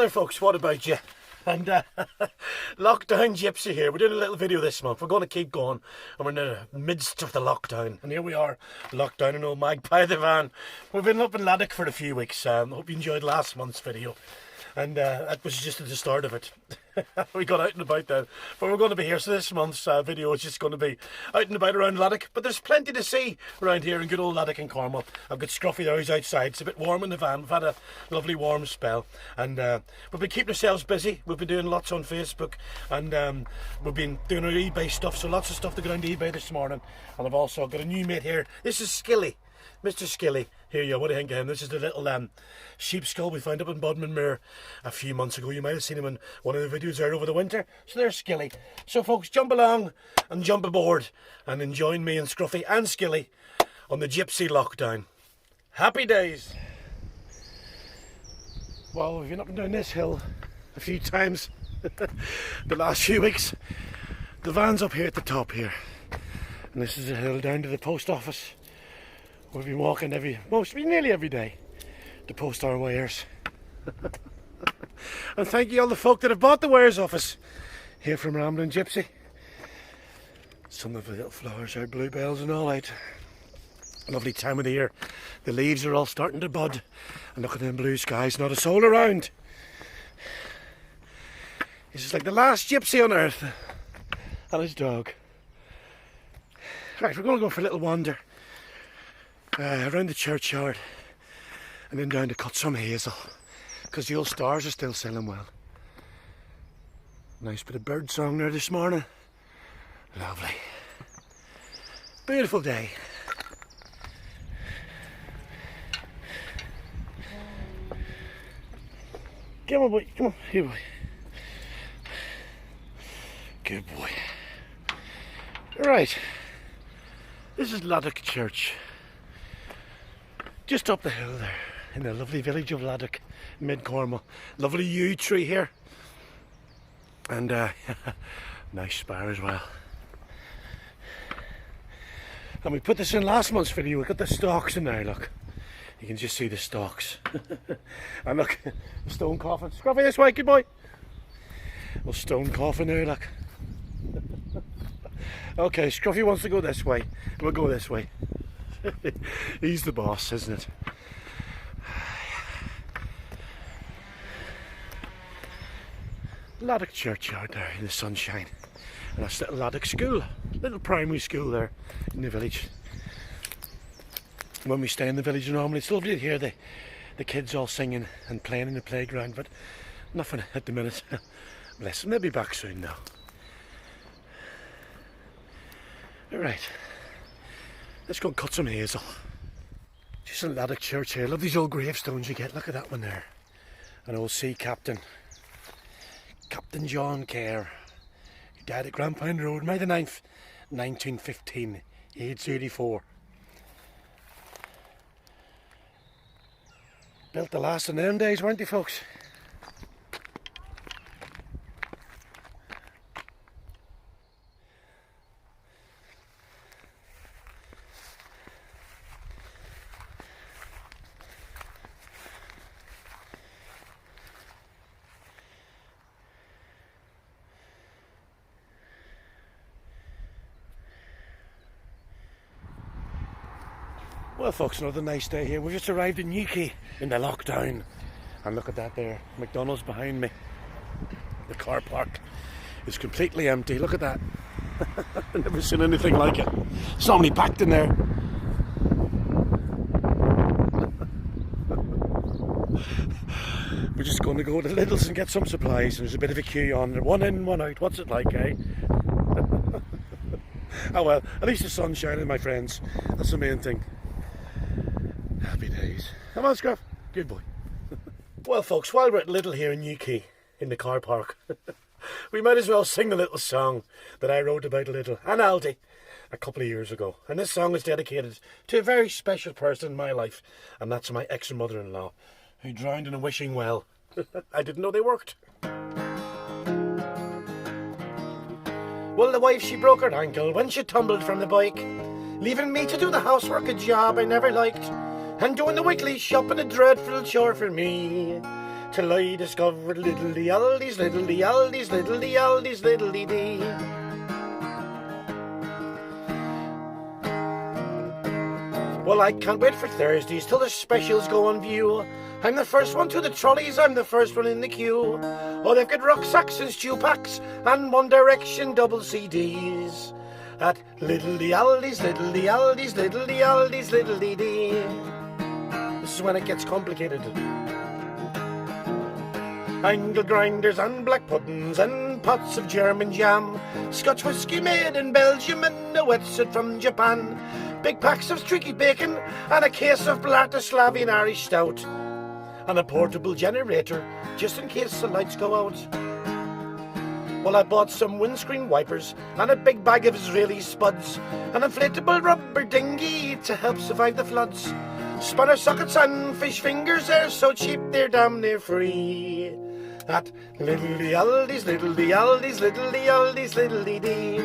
Hi folks, what about you? And lockdown Gypsy here. We're doing a little video this month. We're going to keep going, and we're in the midst of the lockdown. And here we are, lockdown in old Magpie the van. We've been up in Ladock for a few weeks. Hope you enjoyed last month's video. And that was just at the start of it. We got out and about then. But we're going to be here, so this month's video is just going to be out and about around Ladock. But there's plenty to see around here in good old Ladock and Cornwall. I've got Scruffy there, he's outside. It's a bit warm in the van. We've had a lovely warm spell. And we've been keeping ourselves busy. We've been doing lots on Facebook. And we've been doing our eBay stuff. So lots of stuff to go down to eBay this morning. And I've also got a new mate here. This is Skilly. Mr. Skilly, here you go, what do you think of him? This is the little sheep skull we found up in Bodmin a few months ago. You might have seen him in one of the videos there over the winter. So there's Skilly. So folks, jump along and jump aboard and join me and Scruffy and Skilly on the Gypsy lockdown. Happy days! Well, we've been up and down this hill a few times the last few weeks. The van's up here at the top here. And this is the hill down to the post office. We've been walking nearly every day to post our wares. And thank you all the folk that have bought the wares off us here from Ramblin' Gypsy. Some of the little flowers are bluebells and all out. Lovely time of the year. The leaves are all starting to bud. And look at them blue skies, not a soul around. This is like the last gypsy on earth and his dog. Right, we're going to go for a little wander. Around the churchyard and then down to cut some hazel because the old stars are still selling well. Nice bit of bird song there this morning. Lovely. Beautiful day. Come on boy, come on, here boy. Good boy. Right, this is Ladock Church. Just up the hill there, in the lovely village of Ladock, mid-Cornwall. Lovely yew tree here. And nice spar as well. And we put this in last month's video. We got the stalks in there, look. You can just see the stalks. And look, the stone coffin. Scruffy this way, good boy. Well, stone coffin there, look. Okay, Scruffy wants to go this way. We'll go this way. He's the boss, isn't it? Ladock Churchyard there in the sunshine. And that's little Ladock School, little primary school there in the village. When we stay in the village normally, it's lovely to hear the kids all singing and playing in the playground, but nothing at the minute. Bless them, they'll be back soon now. Alright. Let's go and cut some hazel. Just in Ladock Church here. Love these old gravestones you get. Look at that one there. An old sea captain. Captain John Kerr. He died at Grandpound Road, May the 9th, 1915. Age 84. Built the last in them days, weren't they, folks? Well folks, another nice day here. We've just arrived in Newquay in the lockdown. And look at that there, McDonald's behind me. The car park is completely empty, look at that. I've never seen anything like it. It's normally packed in there. We're just going to go to Lidl's and get some supplies. There's a bit of a queue on there. One in, one out. What's it like, eh? Oh well, at least the sun's shining, my friends. That's the main thing. Happy days. Come on, Scruff. Good boy. Well, folks, while we're at Lidl here in Newquay, in the car park, we might as well sing the little song that I wrote about Lidl and Aldi a couple of years ago. And this song is dedicated to a very special person in my life, and that's my ex-mother-in-law, who drowned in a wishing well. I didn't know they worked. Well, the wife, she broke her ankle when she tumbled from the bike, leaving me to do the housework, a job I never liked, and doing the weekly shopping, a dreadful chore for me. till I discovered little the oldies, little the oldies, little the oldies, little the dee. Well, I can't wait for Thursdays till the specials go on view. I'm the first one to the trolleys, I'm the first one in the queue. Oh, they've got rucksacks and stew packs and One Direction double CDs at little the oldies, little the oldies, little the oldies, little the dee. This is when it gets complicated. Angle grinders and black puddings and pots of German jam, Scotch whisky made in Belgium and a wetsuit from Japan, big packs of streaky bacon and a case of Bratislavian Irish stout, and a portable generator just in case the lights go out. Well, I bought some windscreen wipers and a big bag of Israeli spuds, an inflatable rubber dinghy to help survive the floods. Spanner sockets and fish fingers, they're so cheap they're damn near free at little the oldies, little the oldies, little the oldies, little the dee.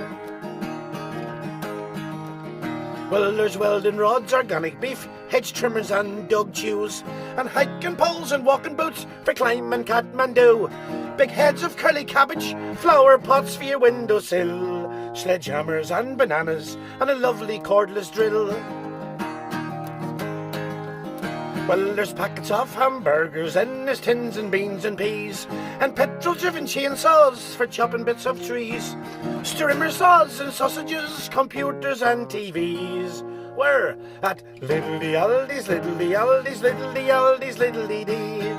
Well, there's welding rods, organic beef, hedge trimmers and dog chews, and hiking poles and walking boots for climbing Kathmandu. Big heads of curly cabbage, flower pots for your windowsill, sledgehammers and bananas, and a lovely cordless drill. Well, there's packets of hamburgers, and there's tins and beans and peas, and petrol-driven chainsaws for chopping bits of trees, strimmer saws and sausages, computers and TVs. We're at little the oldies, little the oldies, little the oldies, little the dee.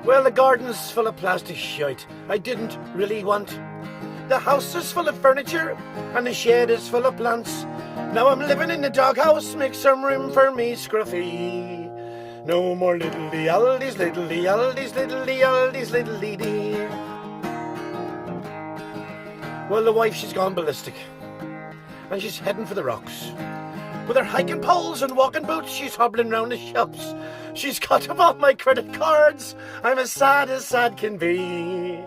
Well, the garden's full of plastic shite I didn't really want. The house is full of furniture and the shed is full of plants. Now I'm living in the doghouse, make some room for me, Scruffy. No more little the oldies, little the oldies, little the oldies, little the dee. Well, the wife, she's gone ballistic, and she's heading for the rocks. With her hiking poles and walking boots, she's hobbling round the shops. She's cut off all my credit cards, I'm as sad can be.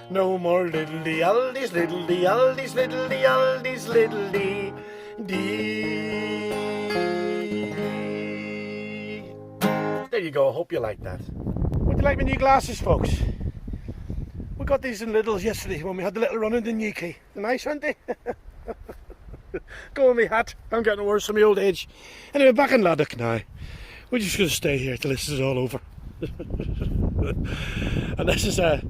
No more little the oldies, little the oldies, little the oldies, little the dee. There you go, I hope you like that. Would you like my new glasses, folks? We got these in Lidl's yesterday when we had the little run in the Newquay. They're nice, aren't they? Go on me hat, I'm getting worse from my old age. Anyway, back in Ladock now. We're just going to stay here till this is all over. And this is a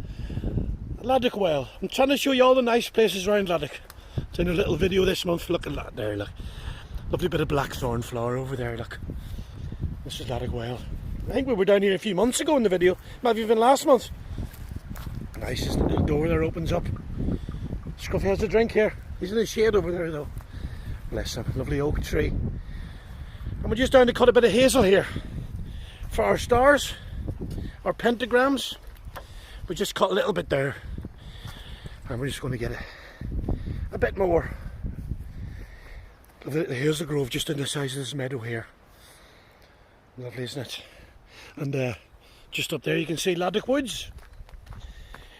Ladock well. I'm trying to show you all the nice places around Ladock. It's in a little video this month. Look at that there, look. Lovely bit of blackthorn flower over there, look. This is Ladock well. I think we were down here a few months ago in the video. Might have even last month. Nice, isn't it? The door there opens up. Scruffy has a drink here. He's in the shade over there though. Bless him. Lovely oak tree. And we're just down to cut a bit of hazel here for our stars, our pentagrams. We just cut a little bit there, and we're just going to get a bit more. Lovely little hazel grove just in the size of this meadow here. Lovely, isn't it? And just up there you can see Ladock Woods,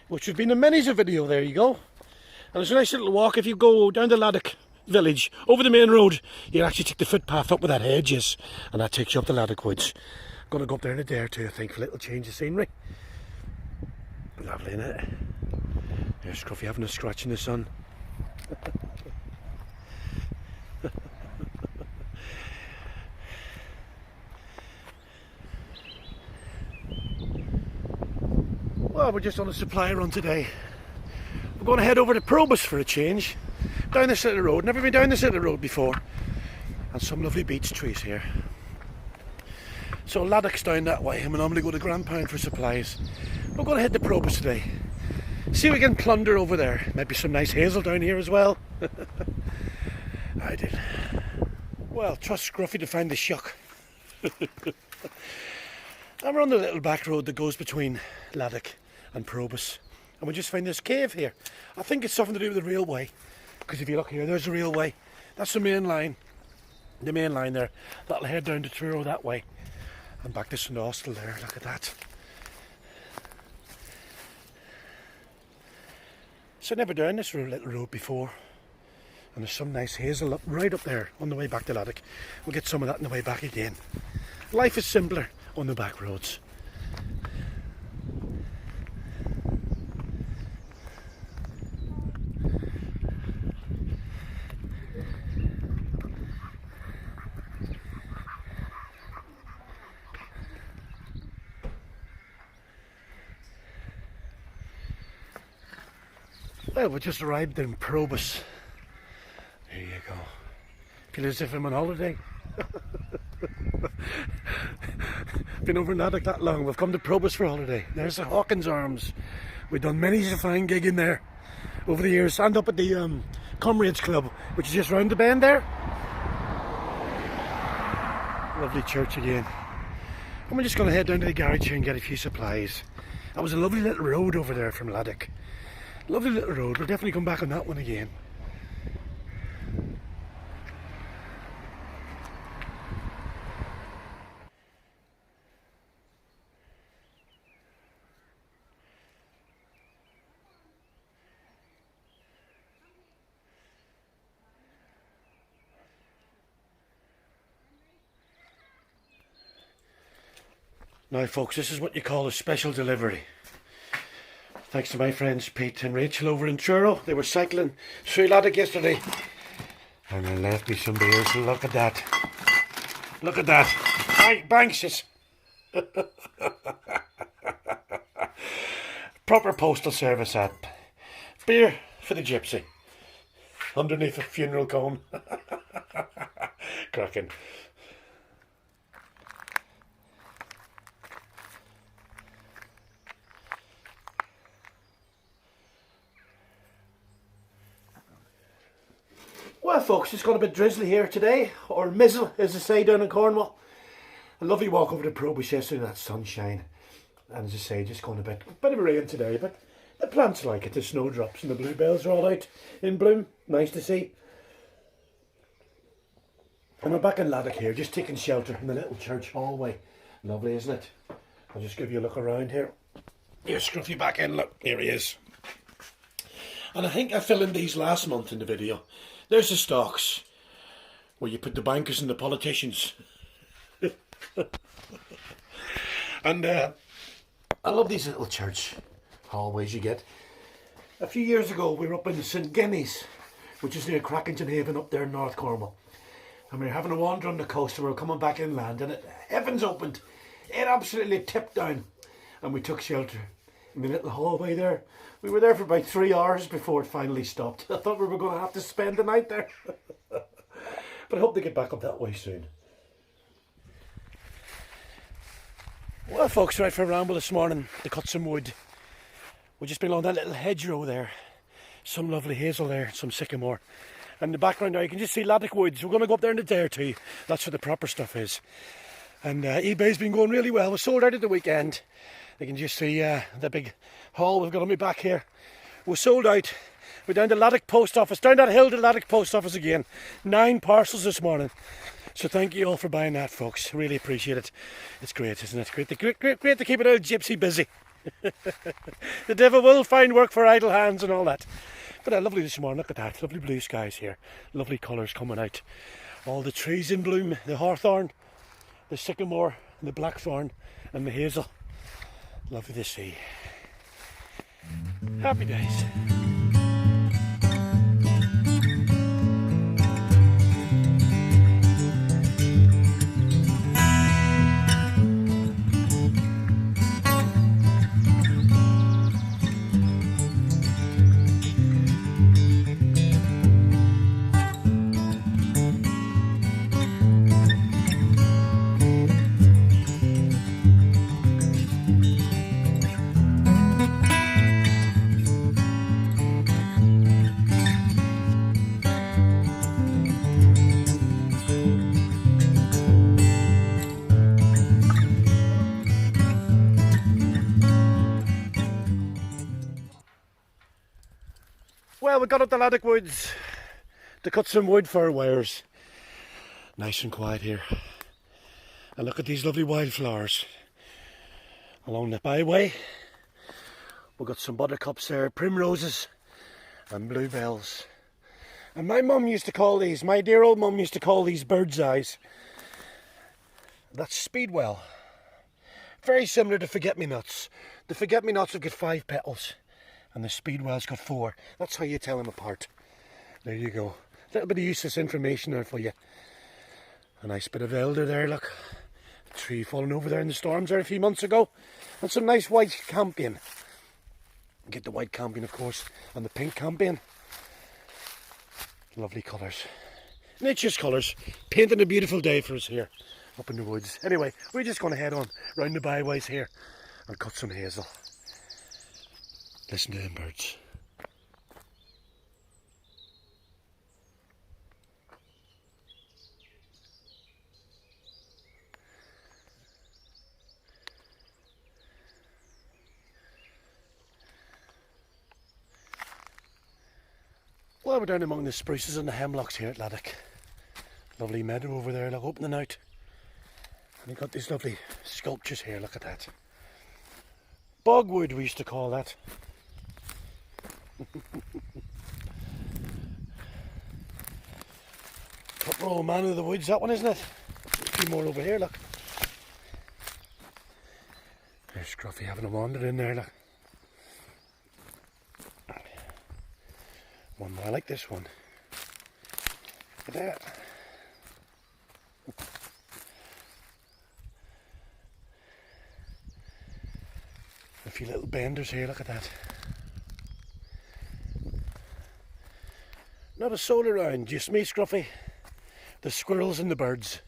which we've been in many's a video. There you go. And there's a nice little walk if you go down to Ladock village over the main road. You can actually take the footpath up with that hedges, and that takes you up to Ladock Woods. I'm going to go up there in a day or two, I think, for a little change of scenery. Lovely, isn't it? There's Scruffy having a scratch in the sun. Well, we're just on a supply run today. We're going to head over to Probus for a change. Down this little road. Never been down this little road before. And some lovely beech trees here. So Ladock's down that way, and we normally go to Grandpound for supplies. We're going to head to Probus today. See if we can plunder over there. Maybe some nice hazel down here as well. I did. Well, trust Scruffy to find the shuck. And we're on the little back road that goes between Ladock and Probus. And we just find this cave here. I think it's something to do with the railway. Because if you look here, there's the railway. That's the main line. The main line there. That'll head down to Truro that way. And back to St Austell there. Look at that. So never down this little road before. And there's some nice hazel up right up there on the way back to Ladock. We'll get some of that on the way back again. Life is simpler on the back roads. Well, we just arrived in Probus. There you go. Feel as if I'm on holiday. Been over in Ladock that long. We've come to Probus for holiday. There's the Hawkins Arms. We've done many a fine gig in there over the years. And up at the Comrades Club, which is just round the bend there. Lovely church again. And we're just going to head down to the garage here and get a few supplies. That was a lovely little road over there from Ladock. Lovely little road. We'll definitely come back on that one again. Now folks, this is what you call a special delivery. Thanks to my friends Pete and Rachel over in Truro. They were cycling through Ladock yesterday and they left me some beers. Look at that. Look at that. Banks. Proper postal service app. Beer for the Gypsy. Underneath a funeral cone. Cracking. Well folks, it's got a bit drizzly here today, or mizzle as they say down in Cornwall. A lovely walk over to Probus yesterday in that sunshine. And as I say, just going a bit of a rain today, but the plants like it. The snowdrops and the bluebells are all out in bloom. Nice to see. And we're back in Ladock here, just taking shelter in the little church hallway. Lovely, isn't it? I'll just give you a look around here. Here's Scruffy back in, look, here he is. And I think I filmed these last month in the video. There's the stalks, where you put the bankers and the politicians. And I love these little church hallways you get. A few years ago we were up in St Guineas, which is near Crackington Haven up there in North Cornwall. And we were having a wander on the coast and we were coming back inland and heavens opened. It absolutely tipped down. And we took shelter in the little hallway there. We were there for about 3 hours before it finally stopped. I thought we were going to have to spend the night there. But I hope they get back up that way soon. Well folks, we're out for a ramble this morning to cut some wood. We've just been along that little hedgerow there. Some lovely hazel there, some sycamore. And in the background there you can just see Ladock Woods. We're going to go up there in a day or two. That's where the proper stuff is. And eBay's been going really well. We sold out at the weekend. You can just see the big haul we've got on my back here. We're sold out. We're down to Ladock Post Office, down that hill to Ladock Post Office again. 9 parcels this morning. So thank you all for buying that, folks. Really appreciate it. It's great, isn't it? Great to keep an old Gypsy busy. The devil will find work for idle hands and all that. But lovely this morning, look at that. Lovely blue skies here. Lovely colours coming out. All the trees in bloom. The hawthorn, the sycamore, and the blackthorn, and the hazel. Lovely to see. Happy days. Well, we got up the Ladock Woods to cut some wood for our wires. Nice and quiet here. And look at these lovely wildflowers along the byway. We've got some buttercups there, primroses and bluebells. And my mum used to call these, my dear old mum used to call these bird's eyes. That's speedwell. Very similar to forget-me-nots. The forget-me-nots have got 5 petals and the speedwell's got 4. That's how you tell them apart. There you go. A little bit of useless information there for you. A nice bit of elder there, look. A tree falling over there in the storms there a few months ago. And some nice white campion. Get the white campion, of course, and the pink campion. Lovely colours. Nature's colours. Painting a beautiful day for us here up in the woods. Anyway, we're just going to head on round the byways here and cut some hazel. Listen to them birds. Well, we're down among the spruces and the hemlocks here at Ladock. Lovely meadow over there, look, opening out. And you've got these lovely sculptures here, look at that. Bogwood we used to call that. Top row man of the woods, that one, isn't it? A few more over here, look. There's Scruffy having a wander in there, look. One more, I like this one. Look at that. A few little benders here, look at that. Not a soul around, just me, Scruffy, the squirrels and the birds.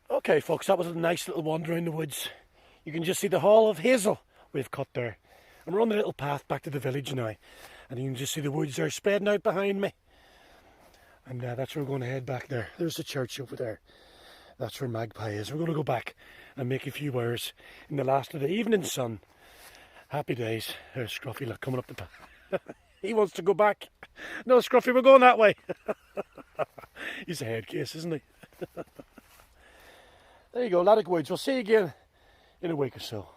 Okay folks, that was a nice little wander around the woods. You can just see the haul of hazel we've cut there. And we're on the little path back to the village now. And you can just see the woods there spreading out behind me. And that's where we're going to head back there. There's the church over there. That's where Magpie is. We're going to go back and make a few hours in the last of the evening sun. Happy days. There's Scruffy, look, coming up the path. He wants to go back. No, Scruffy, we're going that way. He's a head case, isn't he? There you go, Ladock Woods. We'll see you again in a week or so.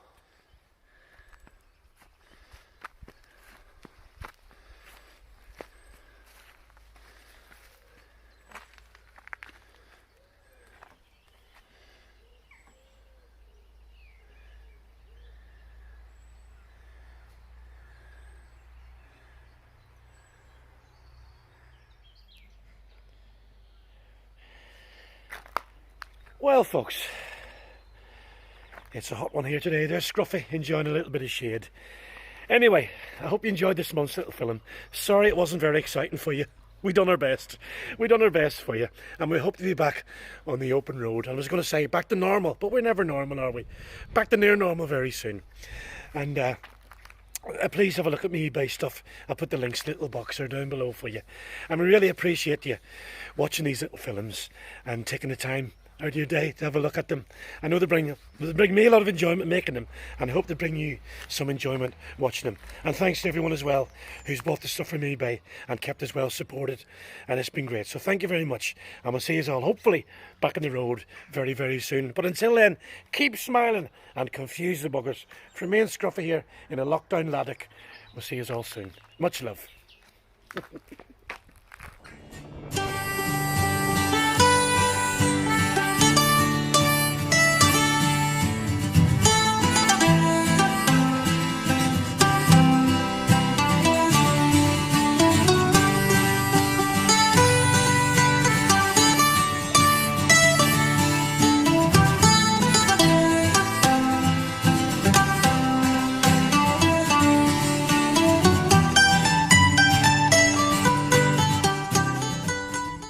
Well folks, it's a hot one here today. There's Scruffy enjoying a little bit of shade. Anyway, I hope you enjoyed this month's little film. Sorry it wasn't very exciting for you. We done our best. We done our best for you. And we hope to be back on the open road. I was going to say back to normal, but we're never normal, are we? Back to near normal very soon. And please have a look at my eBay stuff. I'll put the links in the little box there down below for you. And we really appreciate you watching these little films and taking the time out of your day to have a look at them. I know they bring me a lot of enjoyment making them, and I hope they bring you some enjoyment watching them. And thanks to everyone as well who's bought the stuff from eBay and kept us well supported, and it's been great. So thank you very much, and we'll see you all hopefully back on the road very, very soon. But until then, keep smiling and confuse the buggers. From me and Scruffy here in a lockdown Ladock, we'll see you all soon. Much love.